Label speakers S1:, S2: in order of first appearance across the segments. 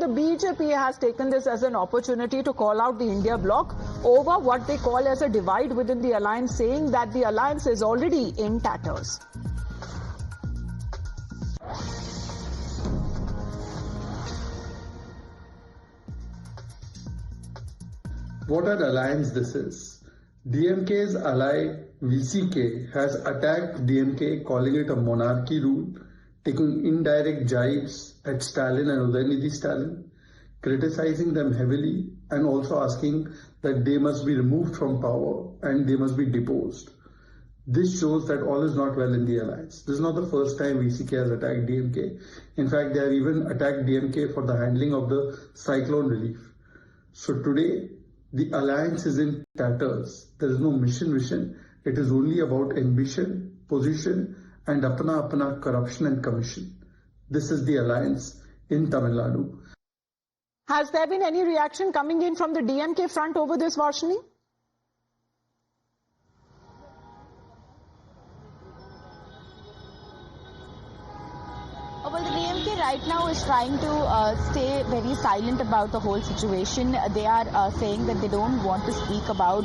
S1: BJP has taken this as an opportunity to call out the India bloc over what they call as a divide within the alliance, saying that the alliance is already in tatters.
S2: What an alliance this is. DMK's ally VCK has attacked DMK, calling it a monarchy rule, taking indirect jibes at Stalin and Udayanidhi Stalin, criticizing them heavily and also asking that they must be removed from power and they must be deposed. This shows that all is not well in the alliance. This is not the first time VCK has attacked DMK. In fact, they have even attacked DMK for the handling of the cyclone relief. So today, the alliance is in tatters. There is no mission. It is only about ambition, position, and apna corruption and commission. This is the alliance in Tamil Nadu.
S1: Has there been any reaction coming in from the DMK front over this, Varshini?
S3: Well, the DMK right now is trying to stay very silent about the whole situation. They are saying that they don't want to speak about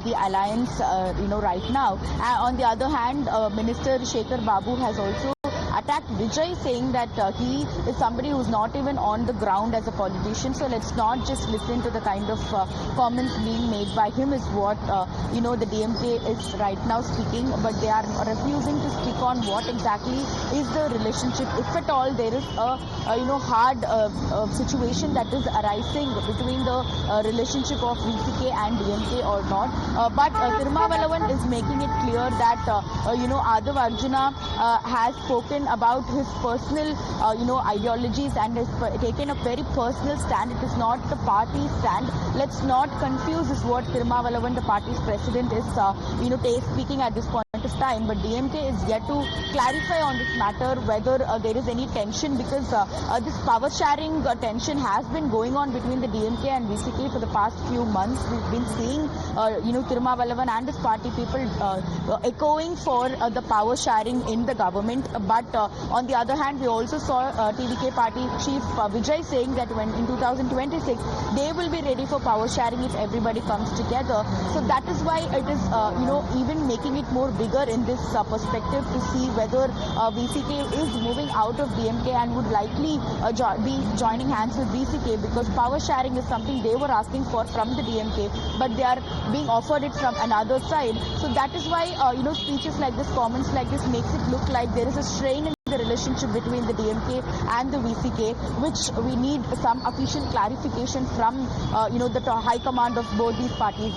S3: the alliance, right now. On the other hand, Minister Shekhar Babu has also attacked Vijay, saying that he is somebody who's not even on the ground as a politician. So let's not just listen to the kind of comments being made by him is what, the DMK is right now speaking. But they are refusing to speak on what exactly is the relationship, if at all there is a, hard situation that is arising between the relationship of VCK and DMK or not. But Tirumavalavan is making it clear that, Adhav Arjuna has spoken about his personal, ideologies and has taken a very personal stand. It is not the party stand. Let's not confuse is what Tirumavalavan, the party's president, is, speaking at this point of time. But DMK is yet to clarify on this matter whether there is any tension, because this power sharing tension has been going on between the DMK and VCK for the past few months. We've been seeing, Tirumavalavan and his party people echoing for the power sharing in the government. But on the other hand, we also saw TDK party chief Vijay saying that when in 2026 they will be ready for power sharing if everybody comes together. So that is why it is even making it more bigger in this perspective to see whether VCK is moving out of DMK and would likely be joining hands with VCK, because power sharing is something they were asking for from the DMK, but they are being offered it from another side. So that is why speeches like this, comments like this makes it look like there is a strain in the relationship between the DMK and the VCK, which we need some official clarification from the high command of both these parties.